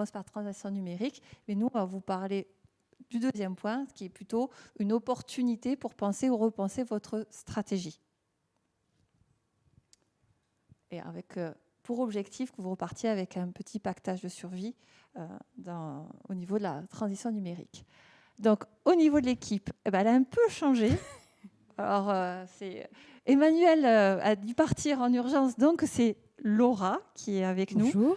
réponse par transition numérique. Mais nous, on va vous parler du deuxième point, qui est plutôt une opportunité pour penser ou repenser votre stratégie. Et avec pour objectif que vous repartiez avec un petit pactage de survie au niveau de la transition numérique. Donc, au niveau de l'équipe, elle a un peu changé. Alors, Emmanuel a dû partir en urgence, donc c'est Laura qui est avec nous. Bonjour.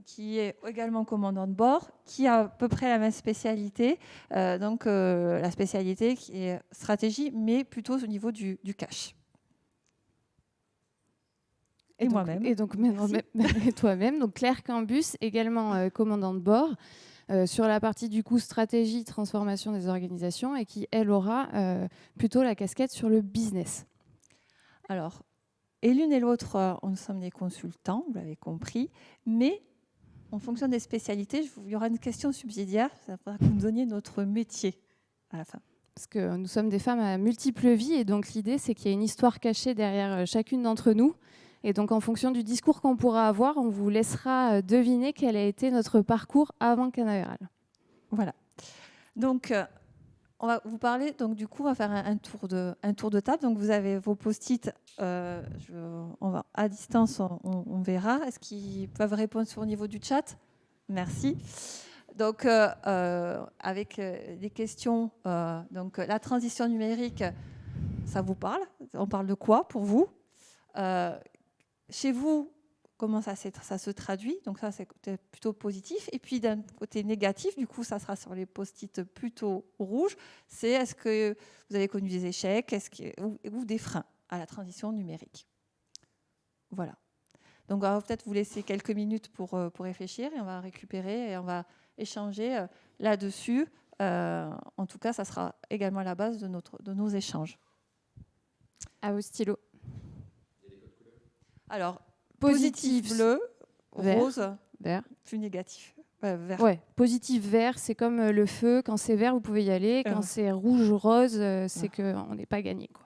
Qui est également commandant de bord, qui a à peu près la même spécialité, la spécialité qui est stratégie, mais plutôt au niveau du cash. Et moi-même. Et donc, toi-même, donc Claire Cambus, également commandant de bord, sur la partie du coup stratégie, transformation des organisations, et qui, elle, aura plutôt la casquette sur le business. Alors, et l'une et l'autre, nous sommes des consultants, vous l'avez compris, mais en fonction des spécialités, il y aura une question subsidiaire, ça faudra que vous nous donniez notre métier à la fin. Parce que nous sommes des femmes à multiples vies, et donc l'idée, c'est qu'il y ait une histoire cachée derrière chacune d'entre nous. Et donc, en fonction du discours qu'on pourra avoir, on vous laissera deviner quel a été notre parcours avant Canaveral. Voilà. Donc, on va vous parler. Donc, du coup, on va faire un tour de table. Donc, vous avez vos post-it. À distance, on verra. Est-ce qu'ils peuvent répondre au niveau du chat? Merci. Donc, avec des questions. Donc, la transition numérique, ça vous parle? On parle de quoi pour vous? Chez vous, comment ça se traduit? Donc ça, c'est plutôt positif. Et puis d'un côté négatif, du coup, ça sera sur les post-it plutôt rouges. C'est est-ce que vous avez connu des échecs ou des freins à la transition numérique? Voilà. Donc on va peut-être vous laisser quelques minutes pour réfléchir et on va récupérer et on va échanger là-dessus. En tout cas, ça sera également la base de nos échanges. À vos stylos. Alors, positif bleu, vert, rose, vert. Plus négatif. Vert. Ouais, positif vert, c'est comme le feu. Quand c'est vert, vous pouvez y aller. Quand c'est rouge, rose, c'est qu'on n'est pas gagné, quoi.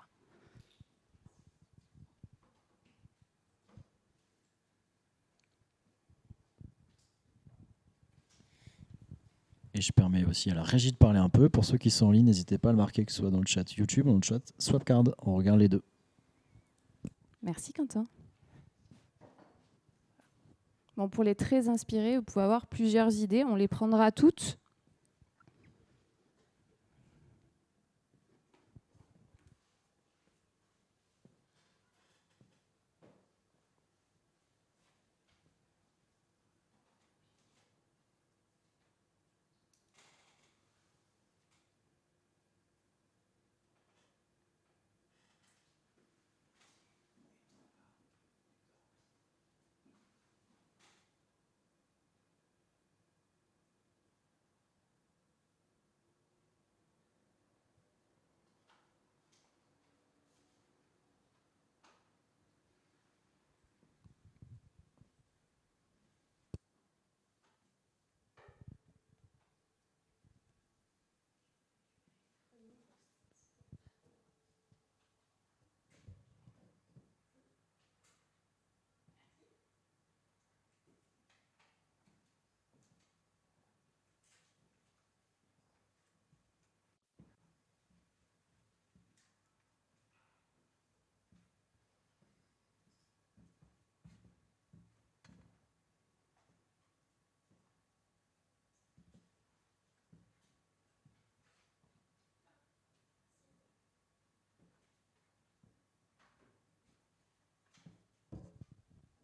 Et je permets aussi à la régie de parler un peu. Pour ceux qui sont en ligne, n'hésitez pas à le marquer, que ce soit dans le chat YouTube ou dans le chat Swapcard. On regarde les deux. Merci Quentin. Bon, pour les très inspirés, vous pouvez avoir plusieurs idées. On les prendra toutes.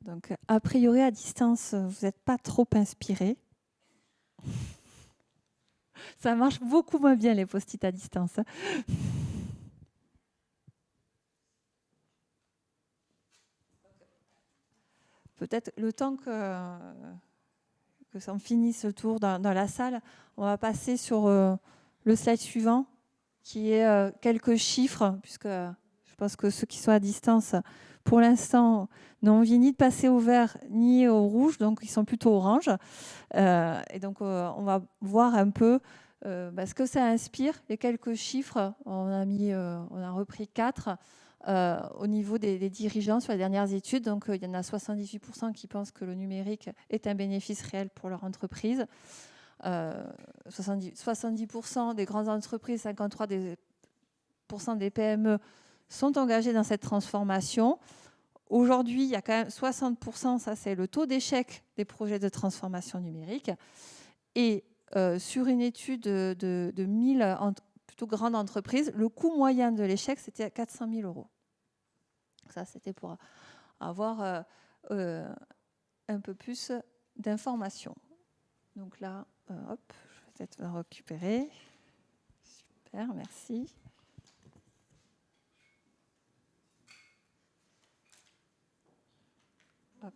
Donc, a priori, à distance, vous n'êtes pas trop inspiré. Ça marche beaucoup moins bien, les post-it à distance. Peut-être le temps que ça en finisse le tour dans la salle, on va passer sur le slide suivant, qui est quelques chiffres, puisque je pense que ceux qui sont à distance, pour l'instant, n'ont envie ni de passer au vert ni au rouge, donc ils sont plutôt orange. Et donc, on va voir un peu ce que ça inspire. Les quelques chiffres, on a repris 4. au niveau des dirigeants sur les dernières études. Donc, il y en a 78% qui pensent que le numérique est un bénéfice réel pour leur entreprise. 70% des grandes entreprises, 53% des PME sont engagées dans cette transformation. Aujourd'hui, il y a quand même 60%, ça c'est le taux d'échec des projets de transformation numérique. Et sur une étude de 1000 plutôt grandes entreprises, le coût moyen de l'échec, c'était à 400 000 €. Ça, c'était pour avoir un peu plus d'informations. Donc là, hop, je vais peut-être la récupérer. Super, merci. Hop.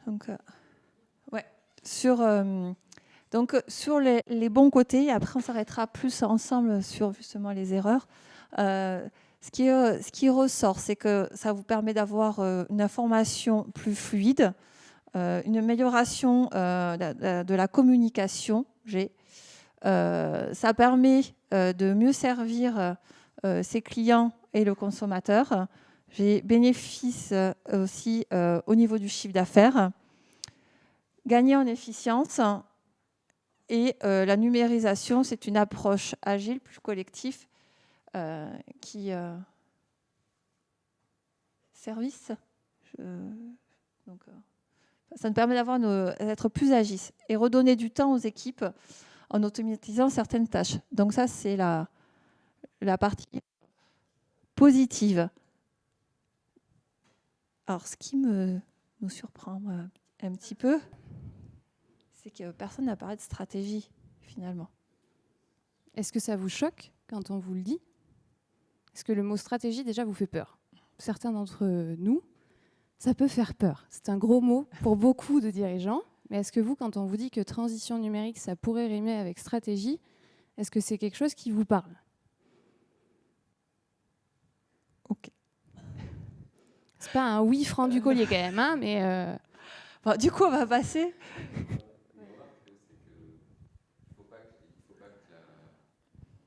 Donc, ouais, sur les bons côtés, et après on s'arrêtera plus ensemble sur justement les erreurs. Ce qui ressort, c'est que ça vous permet d'avoir une information plus fluide, une amélioration de la communication. Ça permet de mieux servir ses clients et le consommateur. J'ai bénéfice aussi au niveau du chiffre d'affaires, gagner en efficience et la numérisation, c'est une approche agile, plus collective, qui service. Donc, ça nous permet d'être plus agile et redonner du temps aux équipes en automatisant certaines tâches. Donc ça, c'est la partie positive. Alors, ce qui nous surprend un petit peu, c'est que personne n'a parlé de stratégie, finalement. Est-ce que ça vous choque quand on vous le dit? Est-ce que le mot stratégie, déjà, vous fait peur? Certains d'entre nous, ça peut faire peur. C'est un gros mot pour beaucoup de dirigeants. Mais est-ce que vous, quand on vous dit que transition numérique, ça pourrait rimer avec stratégie, est-ce que c'est quelque chose qui vous parle? Ok. C'est pas un oui franc du collier quand même, hein, mais... Bon, du coup, on va passer...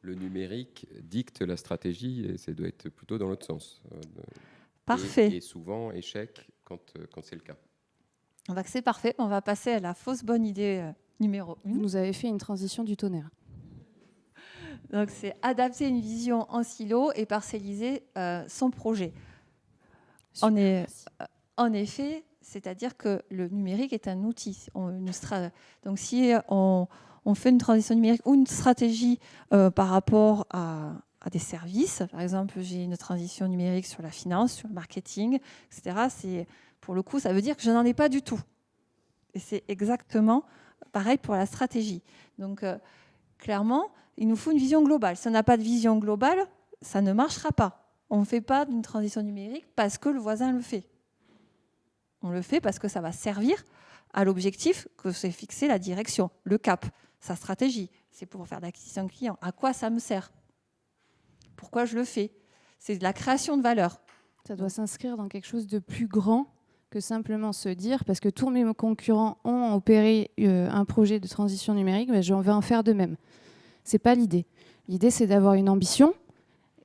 Le numérique dicte la stratégie et ça doit être plutôt dans l'autre sens. Parfait. Et souvent échec quand c'est le cas. Donc c'est parfait. On va passer à la fausse bonne idée numéro 1. Vous nous avez fait une transition du tonnerre. Donc c'est adapter une vision en silo et parcelliser son projet. Super, En effet, c'est-à-dire que le numérique est un outil. Donc si on fait une transition numérique ou une stratégie par rapport à des services, par exemple, j'ai une transition numérique sur la finance, sur le marketing, etc. Pour le coup, ça veut dire que je n'en ai pas du tout. Et c'est exactement pareil pour la stratégie. Donc, clairement, il nous faut une vision globale. Si on n'a pas de vision globale, ça ne marchera pas. On ne fait pas d'une transition numérique parce que le voisin le fait. On le fait parce que ça va servir à l'objectif que s'est fixé la direction, le cap, sa stratégie. C'est pour faire l'acquisition de clients. À quoi ça me sert? Pourquoi je le fais? C'est de la création de valeur. Ça doit s'inscrire dans quelque chose de plus grand que simplement se dire, parce que tous mes concurrents ont opéré un projet de transition numérique, mais je vais en faire de même. Ce n'est pas l'idée. L'idée, c'est d'avoir une ambition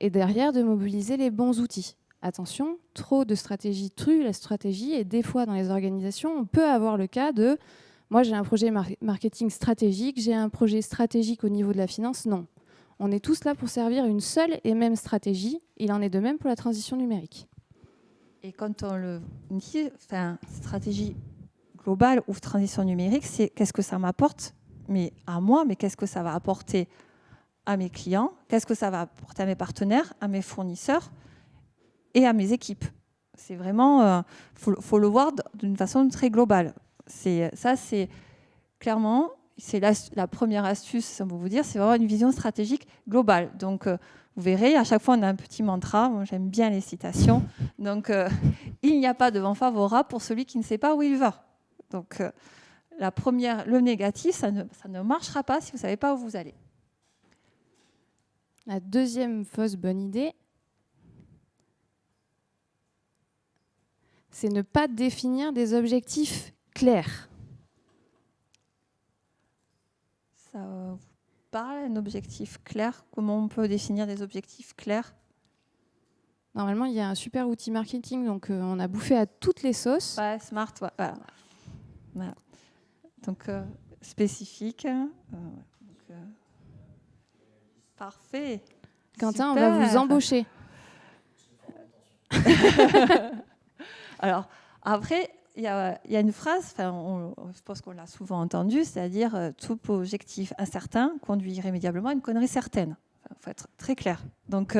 et derrière de mobiliser les bons outils. Attention, trop de stratégie tue la stratégie et des fois dans les organisations, on peut avoir le cas de « moi j'ai un projet marketing stratégique, j'ai un projet stratégique au niveau de la finance ». Non, on est tous là pour servir une seule et même stratégie. Il en est de même pour la transition numérique. Et quand on le dit, stratégie globale ou transition numérique, c'est qu'est-ce que ça m'apporte à moi, mais qu'est-ce que ça va apporter à mes clients, qu'est-ce que ça va apporter à mes partenaires, à mes fournisseurs et à mes équipes. c'est vraiment, faut le voir d'une façon très globale. C'est clairement, c'est la première astuce, ça peut vous dire, c'est vraiment une vision stratégique globale. Donc, vous verrez, à chaque fois, on a un petit mantra. Moi, j'aime bien les citations. Donc, il n'y a pas de vent favorable pour celui qui ne sait pas où il va. Donc, le négatif, ça ne marchera pas si vous ne savez pas où vous allez. La deuxième fausse bonne idée, c'est ne pas définir des objectifs clairs. Ça vous parle, un objectif clair? Comment on peut définir des objectifs clairs? Normalement, il y a un super outil marketing, donc on a bouffé à toutes les sauces. Ouais, smart, voilà. Voilà. Donc, spécifique. Parfait. Quentin, Super. on va vous embaucher. Alors, après, il y a une phrase, je pense qu'on l'a souvent entendue, c'est-à-dire tout objectif incertain conduit irrémédiablement à une connerie certaine. Il faut être très clair. Donc,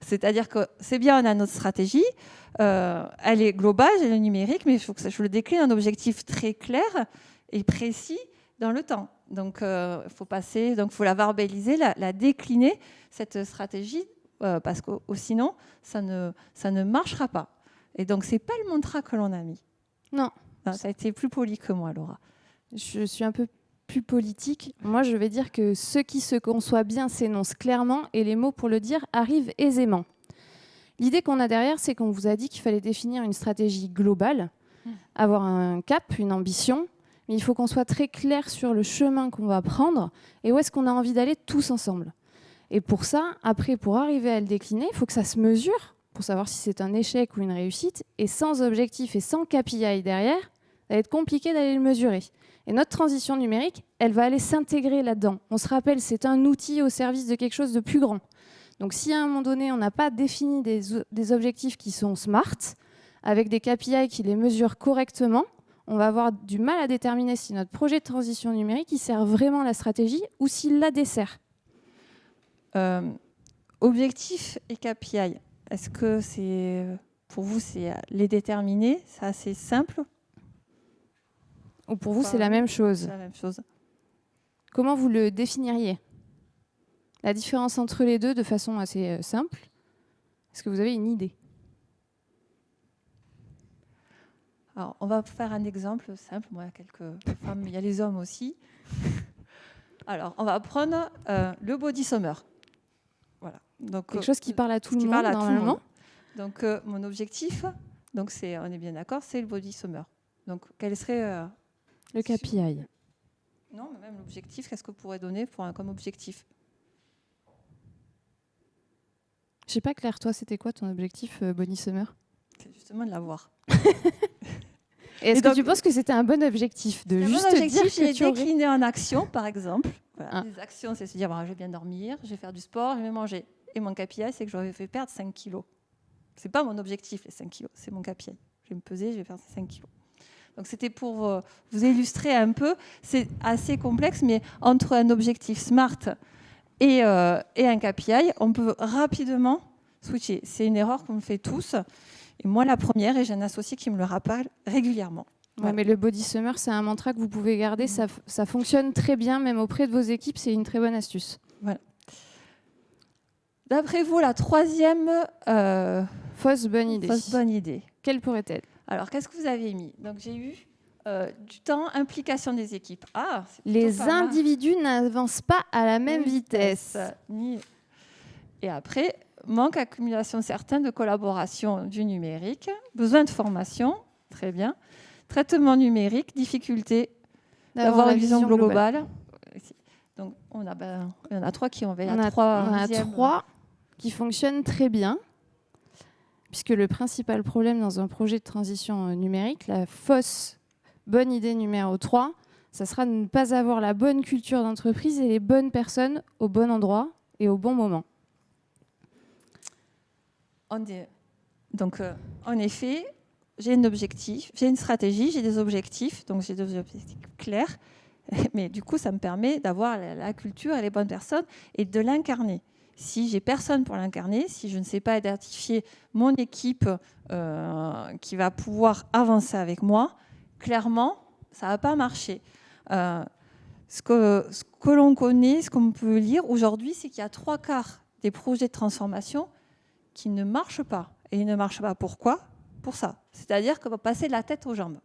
c'est-à-dire que c'est bien, on a notre stratégie, elle est globale, elle est numérique, mais il faut que je le décline en objectif très clair et précis dans le temps. Donc, il faut la verbaliser, la décliner, cette stratégie, parce que sinon, ça ne marchera pas. Et donc, ce n'est pas le mantra que l'on a mis. Non. Ça a été plus poli que moi, Laura. Je suis un peu plus politique. Moi, je vais dire que ce qui se conçoit bien s'énonce clairement et les mots pour le dire arrivent aisément. L'idée qu'on a derrière, c'est qu'on vous a dit qu'il fallait définir une stratégie globale, avoir un cap, une ambition, mais il faut qu'on soit très clair sur le chemin qu'on va prendre et où est-ce qu'on a envie d'aller tous ensemble. Et pour ça, après, pour arriver à le décliner, il faut que ça se mesure pour savoir si c'est un échec ou une réussite. Et sans objectif et sans KPI derrière, ça va être compliqué d'aller le mesurer. Et notre transition numérique, elle va aller s'intégrer là-dedans. On se rappelle, c'est un outil au service de quelque chose de plus grand. Donc si à un moment donné, on n'a pas défini des objectifs qui sont smart, avec des KPI qui les mesurent correctement, on va avoir du mal à déterminer si notre projet de transition numérique il sert vraiment la stratégie ou s'il la dessert. Objectifs et KPI, est-ce que pour vous, c'est les déterminer? C'est assez simple? Ou pour vous, c'est la même chose? C'est la même chose. Comment vous le définiriez? La différence entre les deux de façon assez simple. Est-ce que vous avez une idée? Alors, on va faire un exemple simple. Moi, il y a quelques femmes, il y a les hommes aussi. Alors, on va prendre le body summer. Voilà. Donc, quelque chose qui parle à tout le monde, normalement. tout le monde. Donc, mon objectif, on est bien d'accord, c'est le body summer. Donc, quel serait... le KPI. Non, mais même l'objectif, qu'est-ce que vous pourrez donner comme objectif? Je sais pas, Claire, toi, c'était quoi ton objectif Bonnie Summer? C'est justement de l'avoir. Est-ce que tu penses que c'était un bon objectif de juste dire que j'ai tu aurais... décliné en actions, par exemple. Voilà, Ah. des actions, c'est se dire, je vais bien dormir, je vais faire du sport, je vais manger. Et mon KPI, c'est que j'aurais fait perdre 5 kilos. C'est pas mon objectif, les 5 kilos, c'est mon KPI. Je vais me peser, je vais faire ces 5 kilos. Donc c'était pour vous illustrer un peu. C'est assez complexe, mais entre un objectif SMART et un KPI, on peut rapidement switcher. C'est une erreur qu'on fait tous. Et moi, la première, et j'ai un associé qui me le rappelle régulièrement. Ouais, mais le body summer, c'est un mantra que vous pouvez garder. Ça fonctionne très bien, même auprès de vos équipes. C'est une très bonne astuce. Voilà. D'après vous, la troisième fausse bonne idée. Quelle pourrait-elle? Alors, qu'est-ce que vous avez mis? Donc, j'ai eu du temps, implication des équipes. Les individus n'avancent pas à la même vitesse. Et après, manque accumulation certaine de collaboration du numérique, besoin de formation, très bien. Traitement numérique, difficulté d'avoir une vision globale. Donc, il y en a trois qui ont trois qui fonctionnent très bien, puisque le principal problème dans un projet de transition numérique, la fausse bonne idée numéro 3, ça sera de ne pas avoir la bonne culture d'entreprise et les bonnes personnes au bon endroit et au bon moment. Donc, en effet, j'ai un objectif, j'ai une stratégie, j'ai des objectifs, donc j'ai des objectifs clairs, mais du coup, ça me permet d'avoir la culture et les bonnes personnes et de l'incarner. Si j'ai personne pour l'incarner, si je ne sais pas identifier mon équipe qui va pouvoir avancer avec moi, clairement, ça ne va pas marcher. Ce que l'on connaît, ce qu'on peut lire aujourd'hui, c'est qu'il y a 3/4 des projets de transformation qui ne marchent pas. Et ils ne marchent pas pourquoi ? Pour ça. C'est-à-dire qu'on va passer de la tête aux jambes.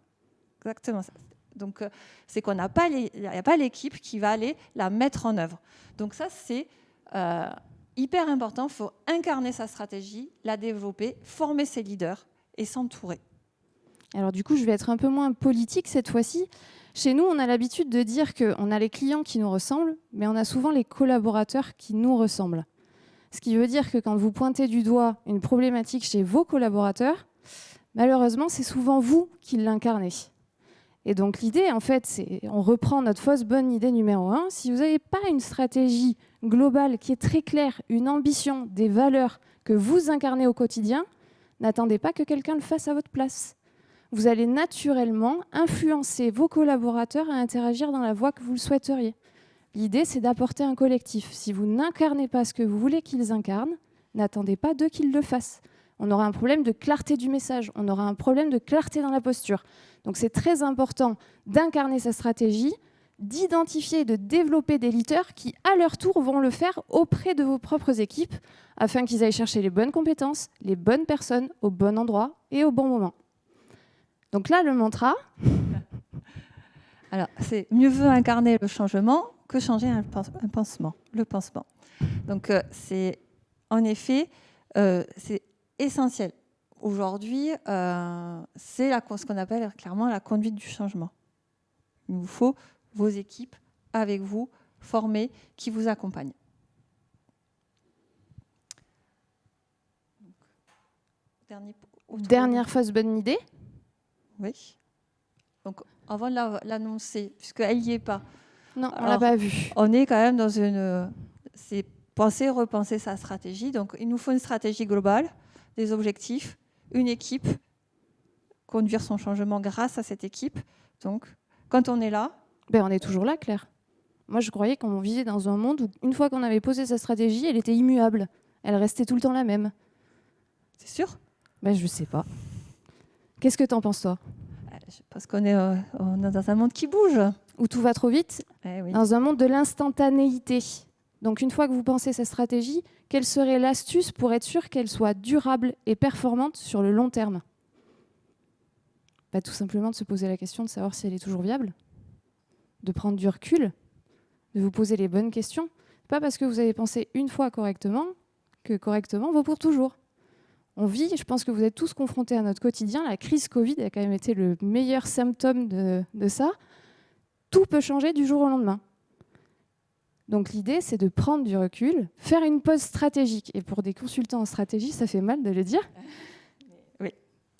Exactement ça. Donc, c'est qu'il n'y a pas l'équipe qui va aller la mettre en œuvre. Donc ça, c'est hyper important. Il faut incarner sa stratégie, la développer, former ses leaders et s'entourer. Alors du coup, je vais être un peu moins politique cette fois-ci. Chez nous, on a l'habitude de dire qu'on a les clients qui nous ressemblent, mais on a souvent les collaborateurs qui nous ressemblent. Ce qui veut dire que quand vous pointez du doigt une problématique chez vos collaborateurs, malheureusement, c'est souvent vous qui l'incarnez. Et donc l'idée, en fait, c'est, on reprend notre fausse bonne idée numéro 1. Si vous n'avez pas une stratégie globale qui est très claire, une ambition, des valeurs que vous incarnez au quotidien, n'attendez pas que quelqu'un le fasse à votre place. Vous allez naturellement influencer vos collaborateurs à interagir dans la voie que vous le souhaiteriez. L'idée, c'est d'apporter un collectif. Si vous n'incarnez pas ce que vous voulez qu'ils incarnent, n'attendez pas d'eux qu'ils le fassent. On aura un problème de clarté du message, on aura un problème de clarté dans la posture. Donc c'est très important d'incarner sa stratégie, d'identifier et de développer des leaders qui, à leur tour, vont le faire auprès de vos propres équipes afin qu'ils aillent chercher les bonnes compétences, les bonnes personnes, au bon endroit et au bon moment. Donc là, le mantra... Alors, c'est mieux vaut incarner le changement que changer le pansement. Donc, c'est en effet, c'est essentiel. Aujourd'hui, c'est ce qu'on appelle clairement la conduite du changement. Il vous faut vos équipes avec vous, formées, qui vous accompagnent. Dernière fausse bonne idée. Oui. Donc, avant de l'annoncer, puisqu'elle n'y est pas. Non, on ne l'a pas vue. On est quand même dans c'est penser, repenser sa stratégie. Donc, il nous faut une stratégie globale, des objectifs, une équipe, conduire son changement grâce à cette équipe. Donc, quand on est là... On est toujours là, Claire. Moi, je croyais qu'on vivait dans un monde où, une fois qu'on avait posé sa stratégie, elle était immuable. Elle restait tout le temps la même. C'est sûr ? Je ne sais pas. Qu'est-ce que tu en penses, toi ? Parce qu'on est dans un monde qui bouge. Où tout va trop vite, oui. Dans un monde de l'instantanéité. Donc, une fois que vous pensez sa stratégie, quelle serait l'astuce pour être sûr qu'elle soit durable et performante sur le long terme ? Tout simplement de se poser la question de savoir si elle est toujours viable, de prendre du recul, de vous poser les bonnes questions. Pas parce que vous avez pensé une fois correctement que correctement vaut pour toujours. On vit, je pense que vous êtes tous confrontés à notre quotidien. La crise Covid a quand même été le meilleur symptôme de ça. Tout peut changer du jour au lendemain. Donc l'idée, c'est de prendre du recul, faire une pause stratégique. Et pour des consultants en stratégie, ça fait mal de le dire. Oui.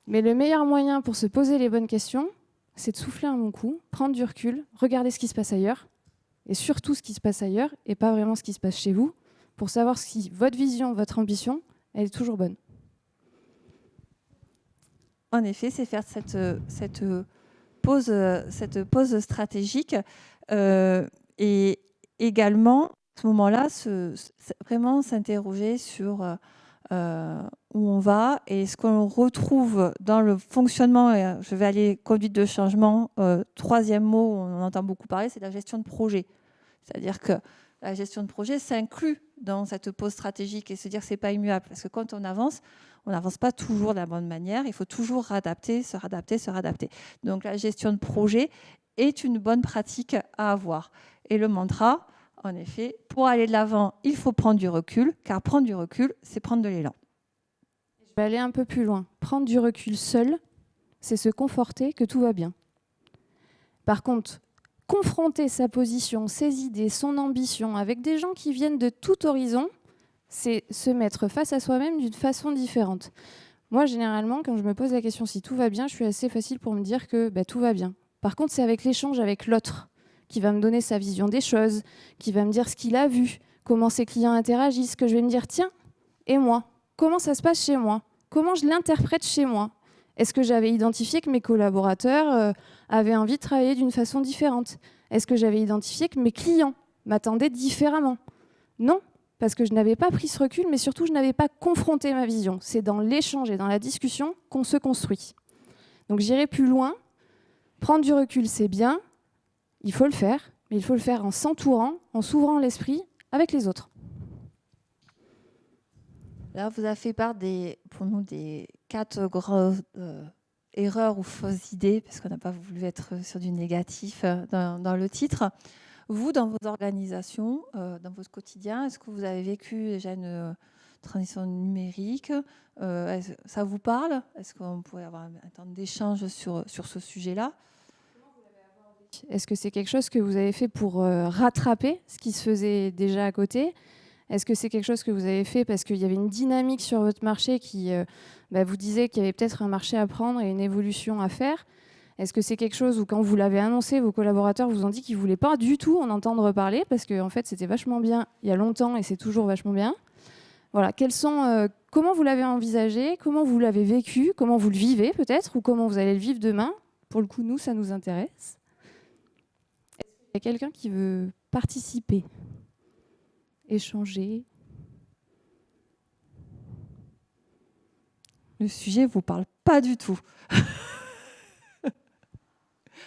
Mais le meilleur moyen pour se poser les bonnes questions, c'est de souffler un bon coup, prendre du recul, regarder ce qui se passe ailleurs, et surtout ce qui se passe ailleurs, et pas vraiment ce qui se passe chez vous, pour savoir si votre vision, votre ambition, elle est toujours bonne. En effet, c'est faire cette pause stratégique et également, à ce moment-là, vraiment s'interroger sur où on va et ce qu'on retrouve dans le fonctionnement. Je vais aller conduite de changement. Troisième mot, on entend beaucoup parler, c'est la gestion de projet. C'est-à-dire que la gestion de projet s'inclut dans cette pause stratégique et se dire que ce n'est pas immuable. Parce que quand on n'avance pas toujours de la bonne manière. Il faut toujours se réadapter. Donc la gestion de projet est une bonne pratique à avoir. Et le mantra, en effet, pour aller de l'avant, il faut prendre du recul, car prendre du recul, c'est prendre de l'élan. Je vais aller un peu plus loin. Prendre du recul seul, c'est se conforter que tout va bien. Par contre, confronter sa position, ses idées, son ambition avec des gens qui viennent de tout horizon, c'est se mettre face à soi-même d'une façon différente. Moi, généralement, quand je me pose la question si tout va bien, je suis assez facile pour me dire que tout va bien. Par contre, c'est avec l'échange avec l'autre qui va me donner sa vision des choses, qui va me dire ce qu'il a vu, comment ses clients interagissent, que je vais me dire, tiens, et moi, comment ça se passe chez moi ? Comment je l'interprète chez moi ? Est-ce que j'avais identifié que mes collaborateurs avaient envie de travailler d'une façon différente ? Est-ce que j'avais identifié que mes clients m'attendaient différemment ? Non. parce que je n'avais pas pris ce recul, mais surtout, je n'avais pas confronté ma vision. C'est dans l'échange et dans la discussion qu'on se construit. Donc j'irai plus loin. Prendre du recul, c'est bien. Il faut le faire, mais il faut le faire en s'entourant, en s'ouvrant l'esprit avec les autres. Là, vous avez fait part pour nous des 4 grosses erreurs ou fausses idées, parce qu'on n'a pas voulu être sur du négatif dans le titre. Vous, dans vos organisations, dans votre quotidien, est-ce que vous avez vécu déjà une transition numérique? Ça vous parle? Est-ce qu'on pourrait avoir un temps d'échange sur ce sujet-là? Est-ce que c'est quelque chose que vous avez fait pour rattraper ce qui se faisait déjà à côté? Est-ce que c'est quelque chose que vous avez fait parce qu'il y avait une dynamique sur votre marché qui vous disait qu'il y avait peut-être un marché à prendre et une évolution à faire? Est-ce que c'est quelque chose où, quand vous l'avez annoncé, vos collaborateurs vous ont dit qu'ils ne voulaient pas du tout en entendre parler parce que en fait, c'était vachement bien il y a longtemps et c'est toujours vachement bien? Voilà, comment vous l'avez envisagé? Comment vous l'avez vécu? Comment vous le vivez peut-être? Ou comment vous allez le vivre demain? Pour le coup, nous, ça nous intéresse. Est-ce qu'il y a quelqu'un qui veut participer? Échanger? Le sujet ne vous parle pas du tout.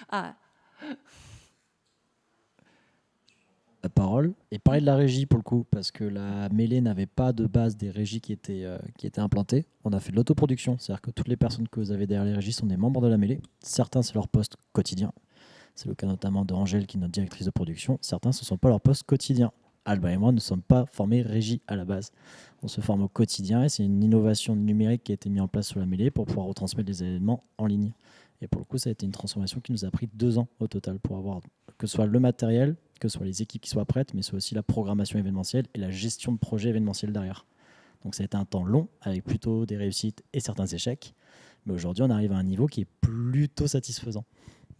Ah. La parole et parler de la régie pour le coup, parce que la mêlée n'avait pas de base des régies qui étaient implantées. On a fait de l'autoproduction, c'est-à-dire que toutes les personnes que vous avez derrière les régies sont des membres de la mêlée. Certains, c'est leur poste quotidien. C'est le cas notamment de Angèle, qui est notre directrice de production. Certains, ce ne sont pas leur poste quotidien. Alba et moi ne sommes pas formés régie à la base. On se forme au quotidien et c'est une innovation numérique qui a été mise en place sur la mêlée pour pouvoir retransmettre les événements en ligne. Et pour le coup, ça a été une transformation qui nous a pris 2 ans au total pour avoir que ce soit le matériel, que ce soit les équipes qui soient prêtes, mais soit aussi la programmation événementielle et la gestion de projet événementiel derrière. Donc ça a été un temps long avec plutôt des réussites et certains échecs. Mais aujourd'hui, on arrive à un niveau qui est plutôt satisfaisant.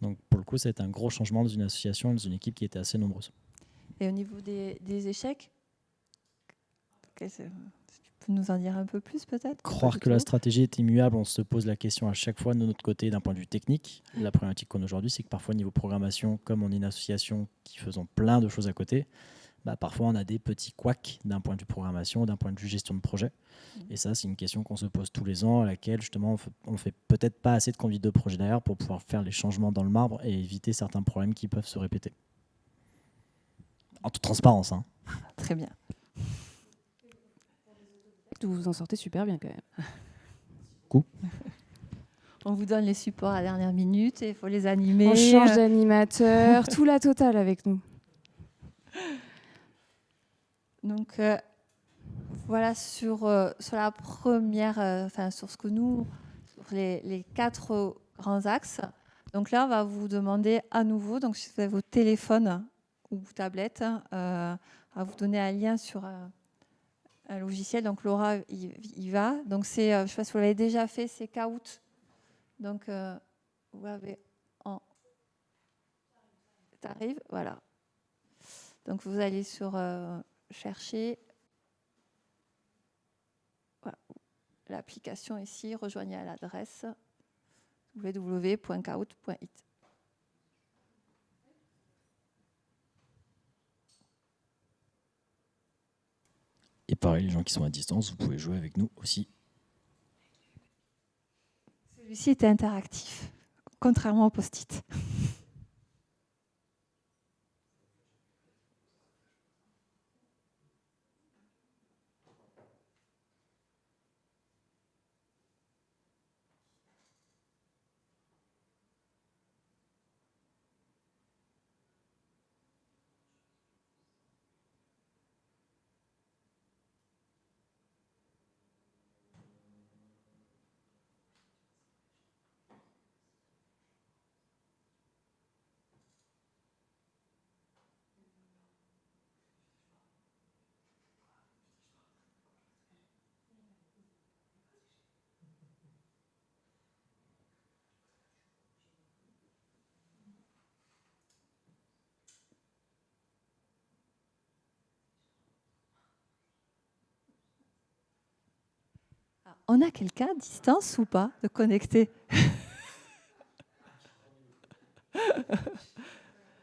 Donc pour le coup, ça a été un gros changement dans une association, dans une équipe qui était assez nombreuse. Et au niveau des échecs, tu peux nous en dire un peu plus peut-être? Croire que la stratégie est immuable, on se pose la question à chaque fois de notre côté d'un point de vue technique. La problématique qu'on a aujourd'hui, c'est que parfois niveau programmation, comme on est une association qui faisons plein de choses à côté, parfois on a des petits couacs d'un point de vue programmation, d'un point de vue gestion de projet. Et ça, c'est une question qu'on se pose tous les ans, à laquelle justement on fait peut-être pas assez de conduite de projet derrière pour pouvoir faire les changements dans le marbre et éviter certains problèmes qui peuvent se répéter. En toute transparence. Hein. Très bien. Vous vous en sortez super bien quand même. Cool. On vous donne les supports à la dernière minute et il faut les animer. On change d'animateur, tout la totale avec nous. Donc voilà sur la première, sur ce que nous, sur les 4 grands axes. Donc là, on va vous demander à nouveau, donc si vous avez vos téléphones ou vos tablettes, à vous donner un lien sur un logiciel. Donc Laura y va. Donc c'est, je ne sais pas si vous l'avez déjà fait, c'est Kahoot. Donc vous avez t'arrives, voilà. Donc vous allez sur chercher voilà, l'application ici, rejoignez à l'adresse www.kahoot.it. Et pareil, les gens qui sont à distance, vous pouvez jouer avec nous aussi. Celui-ci était interactif, contrairement au post-it. On a quelqu'un à distance ou pas de connecté?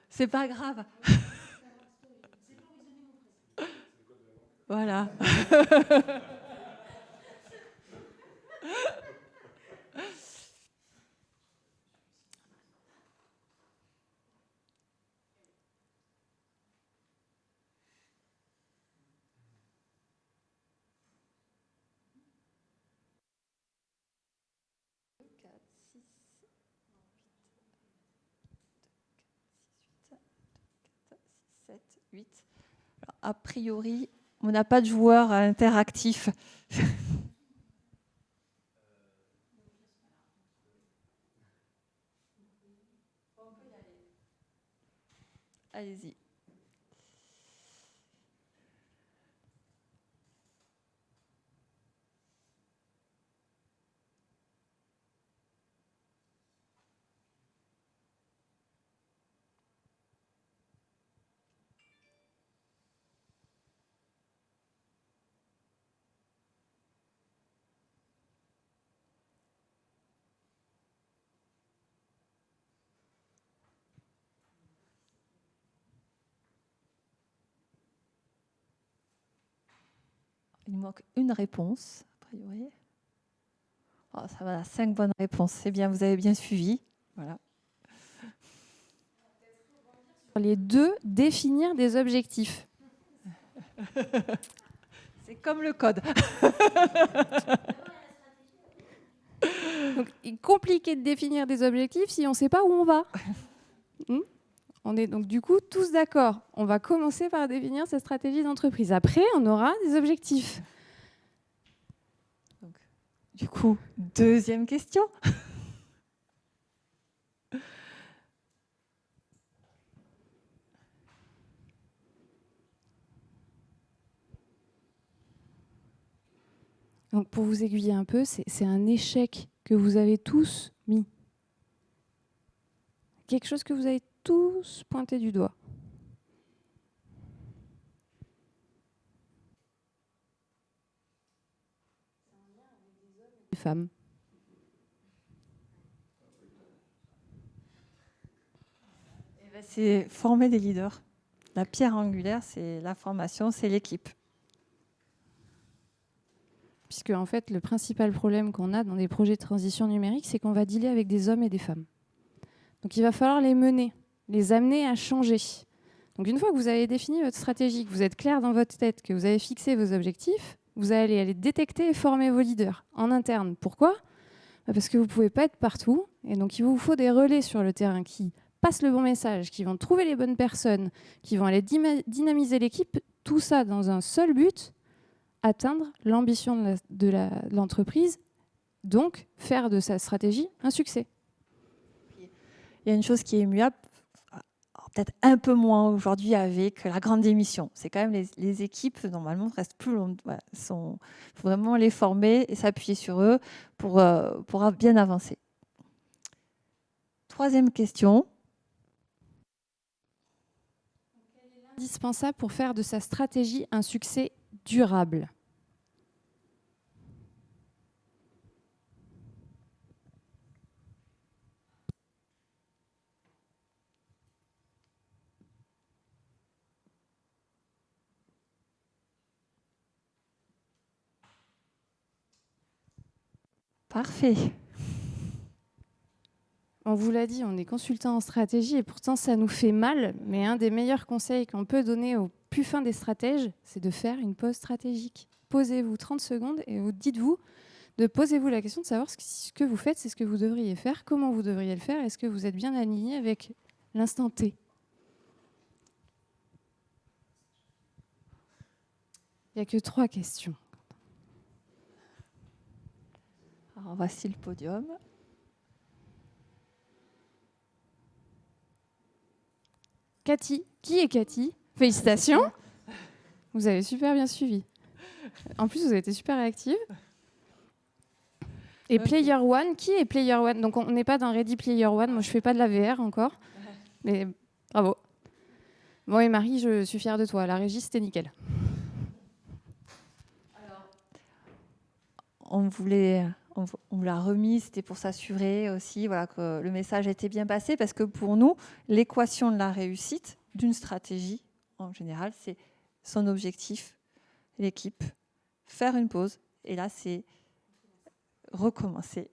C'est pas grave. Voilà. Alors, a priori, on n'a pas de joueur interactif. Allez-y. Il nous manque une réponse, a priori. Oh, ça va, 5 bonnes réponses. C'est bien, vous avez bien suivi. Voilà. Sur les deux, définir des objectifs. C'est comme le code. Donc, il est compliqué de définir des objectifs si on ne sait pas où on va. On est donc du coup tous d'accord. On va commencer par définir sa stratégie d'entreprise. Après, on aura des objectifs. Donc, du coup, deuxième question. Donc pour vous aiguiller un peu, c'est un échec que vous avez tous mis. Quelque chose que vous avez tous pointé du doigt. Les femmes. C'est former des leaders. La pierre angulaire, c'est la formation, c'est l'équipe. Puisque en fait, le principal problème qu'on a dans des projets de transition numérique, c'est qu'on va dealer avec des hommes et des femmes. Donc il va falloir les mener, les amener à changer. Donc une fois que vous avez défini votre stratégie, que vous êtes clair dans votre tête, que vous avez fixé vos objectifs, vous allez aller détecter et former vos leaders en interne. Pourquoi ? Parce que vous ne pouvez pas être partout. Et donc il vous faut des relais sur le terrain qui passent le bon message, qui vont trouver les bonnes personnes, qui vont aller dynamiser l'équipe. Tout ça dans un seul but, atteindre l'ambition de l'entreprise, donc faire de sa stratégie un succès. Il y a une chose qui est immuable, peut-être un peu moins aujourd'hui avec la grande démission. C'est quand même les équipes, normalement, restent plus longues. Voilà, il faut vraiment les former et s'appuyer sur eux pour bien avancer. Troisième question. Indispensable pour faire de sa stratégie un succès durable. Parfait. On vous l'a dit, on est consultant en stratégie et pourtant ça nous fait mal. Mais un des meilleurs conseils qu'on peut donner aux plus fins des stratèges, c'est de faire une pause stratégique. Posez-vous 30 secondes et dites-vous, posez-vous la question de savoir ce que vous faites, c'est ce que vous devriez faire, comment vous devriez le faire, est-ce que vous êtes bien aligné avec l'instant T. Il n'y a que 3 questions. Alors, voici le podium. Cathy, qui est Cathy? Félicitations. Vous avez super bien suivi. En plus, vous avez été super réactive. Et Okay. Player One, qui est Player One? Donc on n'est pas dans Ready Player One, moi je fais pas de la VR encore. Mais bravo. Bon et Marie, je suis fière de toi, la régie c'était nickel. Alors, on vous l'a remis, c'était pour s'assurer aussi voilà, que le message était bien passé, parce que pour nous, l'équation de la réussite d'une stratégie, en général, c'est son objectif, l'équipe, faire une pause, et là, c'est recommencer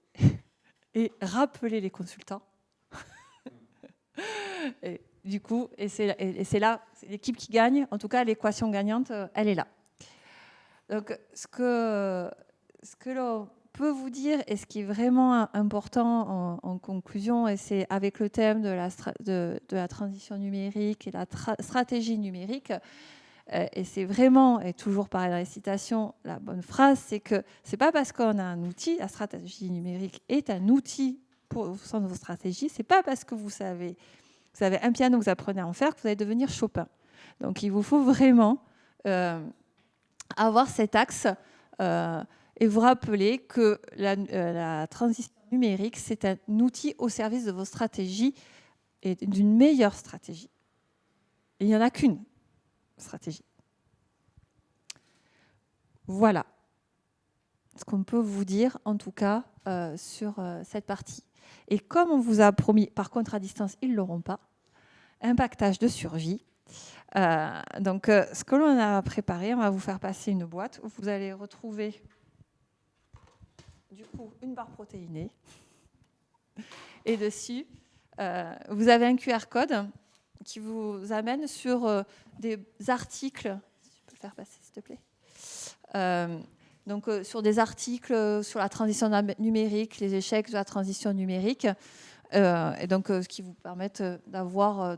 et rappeler les consultants. Et du coup, c'est là, c'est l'équipe qui gagne. En tout cas, l'équation gagnante, elle est là. Donc, ce que l'on peut vous dire, et ce qui est vraiment important en conclusion, et c'est avec le thème de la transition numérique et la stratégie numérique, et c'est vraiment, et toujours par la citation, la bonne phrase, c'est que c'est pas parce qu'on a un outil, la stratégie numérique est un outil au sein de vos stratégies, c'est pas parce que vous avez un piano que vous apprenez à en faire que vous allez devenir Chopin. Donc il vous faut vraiment avoir cet axe et vous rappeler que la transition numérique, c'est un outil au service de vos stratégies et d'une meilleure stratégie. Et il n'y en a qu'une stratégie. Voilà ce qu'on peut vous dire, en tout cas, sur cette partie. Et comme on vous a promis, par contre, à distance, ils ne l'auront pas, un pactage de survie. Donc, ce que l'on a préparé, on va vous faire passer une boîte où vous allez retrouver, du coup, une barre protéinée. Et dessus, vous avez un QR code qui vous amène sur des articles. Si tu peux le faire passer, s'il te plaît. Donc, sur des articles sur la transition numérique, les échecs de la transition numérique, et donc ce qui vous permettent d'avoir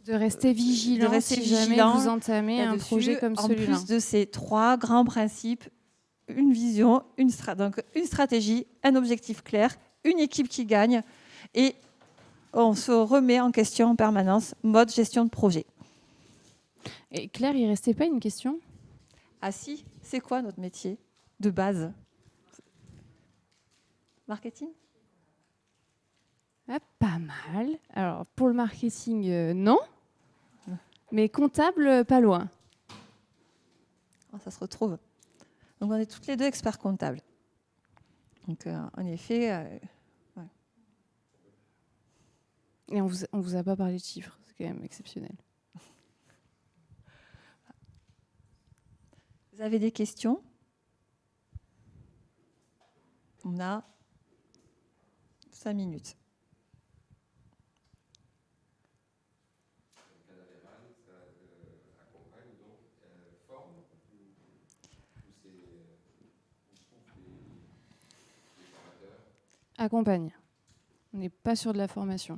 de rester vigilant si jamais vous entamez un projet comme celui-là. En plus de ces 3 grands principes, une vision, donc une stratégie, un objectif clair, une équipe qui gagne, et on se remet en question en permanence, mode gestion de projet. Et Claire, il ne restait pas une question ? Ah si, c'est quoi notre métier de base ? Marketing ? Ah, pas mal. Alors, pour le marketing, non. Mais comptable, pas loin. Oh, ça se retrouve. Donc, on est toutes les deux experts comptables. Donc, en effet... ouais. Et on vous a pas parlé de chiffres. C'est quand même exceptionnel. Vous avez des questions ? On a 5 minutes. Accompagne. On n'est pas sur de la formation.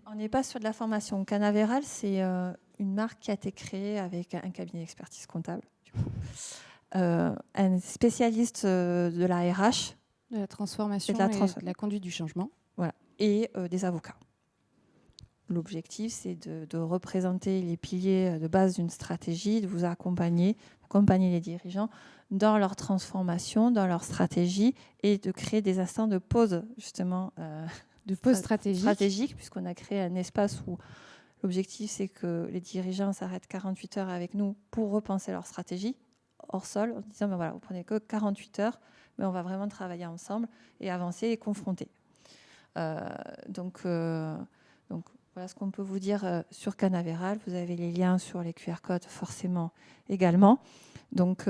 On n'est pas sur de la formation. Canaveral, c'est une marque qui a été créée avec un cabinet d'expertise comptable. Du coup. Un spécialiste de la RH. De la transformation et de la conduite du changement. Voilà. Et des avocats. L'objectif, c'est de représenter les piliers de base d'une stratégie, de vous accompagner les dirigeants dans leur transformation, dans leur stratégie, et de créer des instants de pause, justement, de pause stratégique, puisqu'on a créé un espace où l'objectif, c'est que les dirigeants s'arrêtent 48 heures avec nous pour repenser leur stratégie, hors sol, en disant, ben voilà, vous prenez que 48 heures, mais on va vraiment travailler ensemble et avancer et confronter. Donc, voilà ce qu'on peut vous dire sur Canaveral. Vous avez les liens sur les QR codes forcément également. Donc,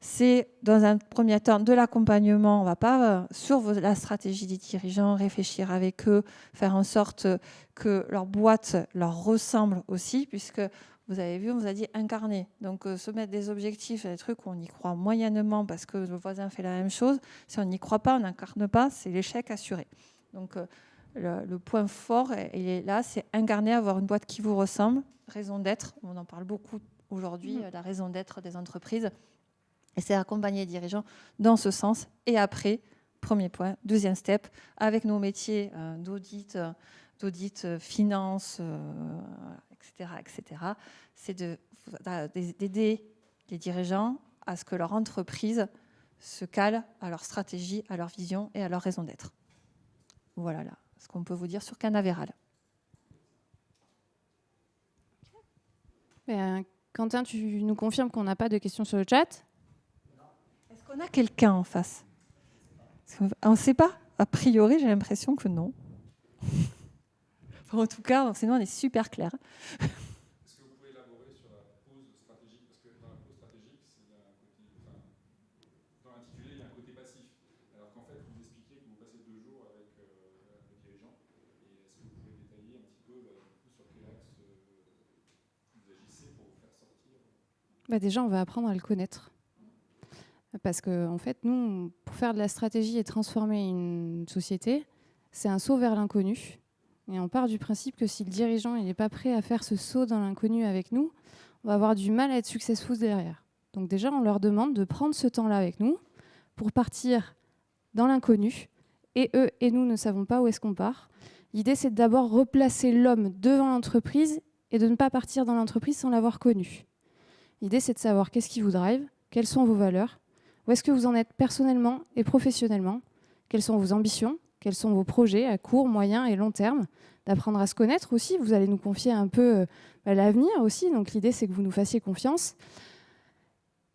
c'est dans un premier temps de l'accompagnement. On ne va pas, sur la stratégie des dirigeants, réfléchir avec eux, faire en sorte que leur boîte leur ressemble aussi, puisque vous avez vu, on vous a dit incarner. Donc, se mettre des objectifs, des trucs où on y croit moyennement parce que le voisin fait la même chose. Si on n'y croit pas, on n'incarne pas, c'est l'échec assuré. Donc, le point fort, il est là, c'est incarner, avoir une boîte qui vous ressemble, raison d'être. On en parle beaucoup aujourd'hui, la raison d'être des entreprises. Et c'est accompagner les dirigeants dans ce sens. Et après, premier point, deuxième step, avec nos métiers d'audit, finance, etc., c'est d'aider les dirigeants à ce que leur entreprise se cale à leur stratégie, à leur vision et à leur raison d'être. Voilà là, ce qu'on peut vous dire sur Canaveral. Quentin, tu nous confirmes qu'on n'a pas de questions sur le chat ? Est-ce qu'on a quelqu'un en face ? On ne sait pas. A priori, j'ai l'impression que non. Enfin, en tout cas, sinon, on est super clair. Est-ce que vous pouvez élaborer sur la pause stratégique ? Parce que dans la pause stratégique, c'est un côté, qu'en fait, vous expliquez que vous passez 2 jours avec le dirigeant. Et est-ce que vous pouvez détailler un petit peu sur quel axe vous agissez pour vous faire sortir? Déjà, on va apprendre à le connaître. Parce que, en fait, nous, pour faire de la stratégie et transformer une société, c'est un saut vers l'inconnu. Et on part du principe que si le dirigeant n'est pas prêt à faire ce saut dans l'inconnu avec nous, on va avoir du mal à être successful derrière. Donc déjà, on leur demande de prendre ce temps-là avec nous pour partir dans l'inconnu. Et eux et nous ne savons pas où est-ce qu'on part. L'idée, c'est d'abord replacer l'homme devant l'entreprise et de ne pas partir dans l'entreprise sans l'avoir connu. L'idée, c'est de savoir qu'est-ce qui vous drive, quelles sont vos valeurs, où est-ce que vous en êtes personnellement et professionnellement, quelles sont vos ambitions, quels sont vos projets à court, moyen et long terme, d'apprendre à se connaître aussi. Vous allez nous confier un peu l'avenir aussi, donc l'idée, c'est que vous nous fassiez confiance.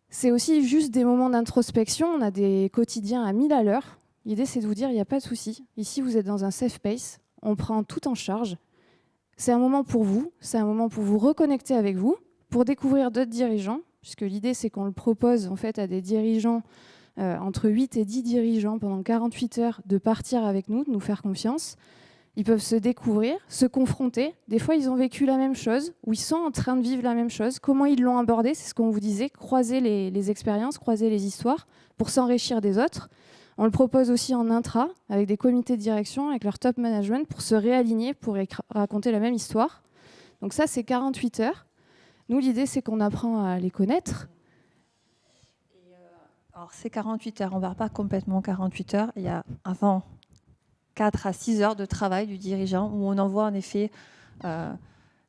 C'est aussi juste des moments d'introspection, on a des quotidiens à 1000 à l'heure. L'idée, c'est de vous dire, il n'y a pas de souci. Ici, vous êtes dans un safe space, on prend tout en charge. C'est un moment pour vous, c'est un moment pour vous reconnecter avec vous, pour découvrir d'autres dirigeants, puisque l'idée, c'est qu'on le propose en fait à des dirigeants, entre 8 et 10 dirigeants pendant 48 heures, de partir avec nous, de nous faire confiance. Ils peuvent se découvrir, se confronter. Des fois, ils ont vécu la même chose, ou ils sont en train de vivre la même chose. Comment ils l'ont abordé, c'est ce qu'on vous disait, croiser les expériences, croiser les histoires pour s'enrichir des autres. On le propose aussi en intra, avec des comités de direction, avec leur top management, pour se réaligner, pour raconter la même histoire. Donc ça, c'est 48 heures. Nous, l'idée, c'est qu'on apprend à les connaître. Alors, c'est 48 heures. On ne va pas complètement 48 heures. Il y a avant 4 à 6 heures de travail du dirigeant où on envoie en effet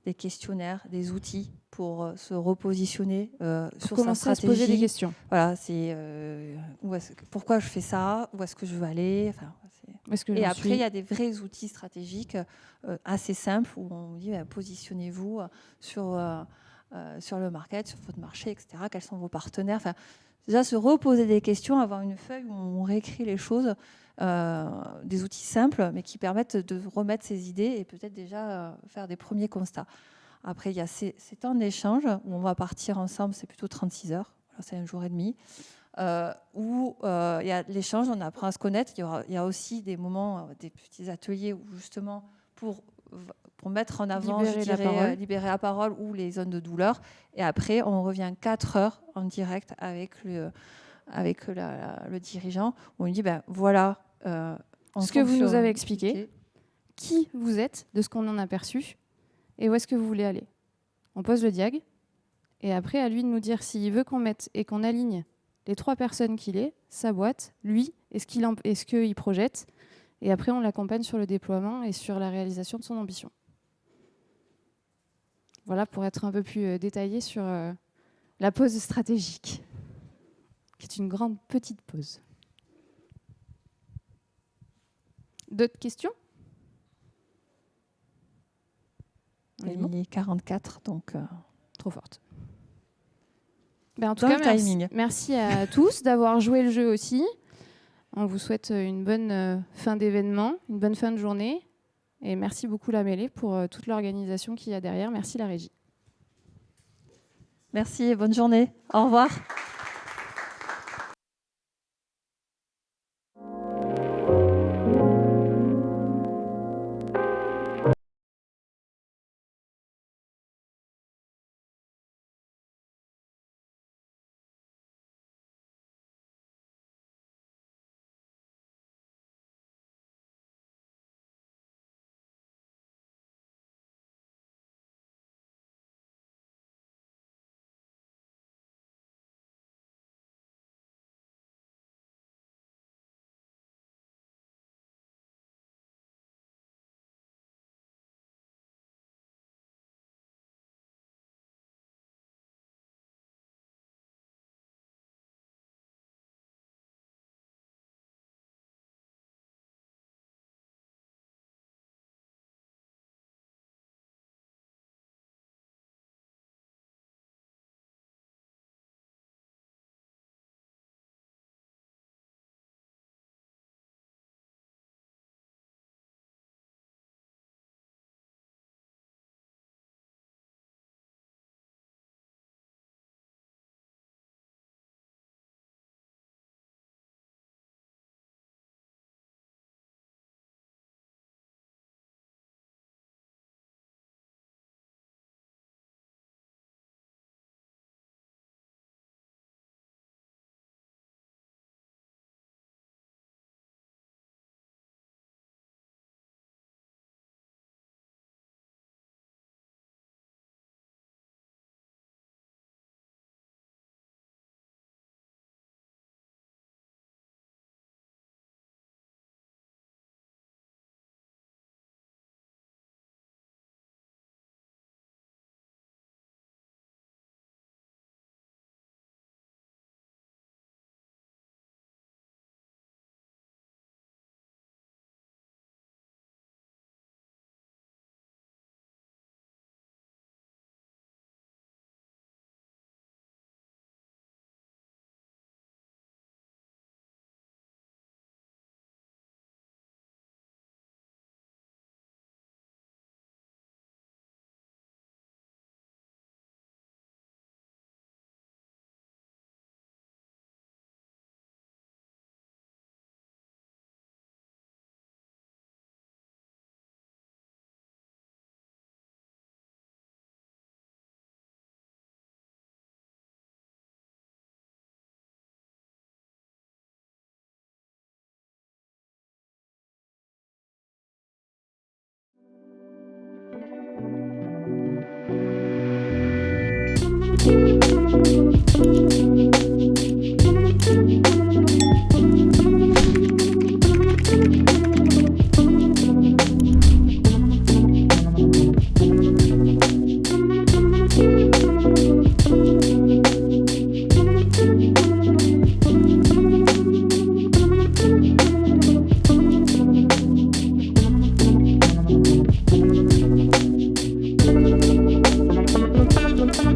des questionnaires, des outils pour se repositionner sur sa stratégie. À se poser des questions. Voilà, c'est pourquoi je fais ça, où est-ce que je veux aller. Et après, il y a des vrais outils stratégiques assez simples où on dit positionnez-vous sur le market, sur votre marché, etc. Quels sont vos partenaires. Déjà, se reposer des questions, avoir une feuille où on réécrit les choses, des outils simples, mais qui permettent de remettre ses idées et peut-être déjà faire des premiers constats. Après, il y a ces temps d'échange où on va partir ensemble, c'est plutôt 36 heures, c'est un jour et demi, où il y a l'échange, on apprend à se connaître. Il y a aussi des moments, des petits ateliers où justement pour mettre en avant, libérer la parole ou les zones de douleur. Et après, on revient 4 heures en direct avec le dirigeant. On lui dit, voilà... ce que vous nous avez expliqué, qui vous êtes, de ce qu'on en a perçu, et où est-ce que vous voulez aller. On pose le diag, et après, à lui de nous dire s'il veut qu'on mette et qu'on aligne les 3 personnes qu'il est, sa boîte, lui, et ce qu'il projette. Et après, on l'accompagne sur le déploiement et sur la réalisation de son ambition. Voilà, pour être un peu plus détaillé sur la pause stratégique, qui est une grande petite pause. D'autres questions? Il est 44, donc... Trop forte. En tout cas, merci à tous d'avoir joué le jeu aussi. On vous souhaite une bonne fin d'événement, une bonne fin de journée. Et merci beaucoup la Mêlée pour toute l'organisation qu'il y a derrière. Merci la régie. Merci et bonne journée. Au revoir.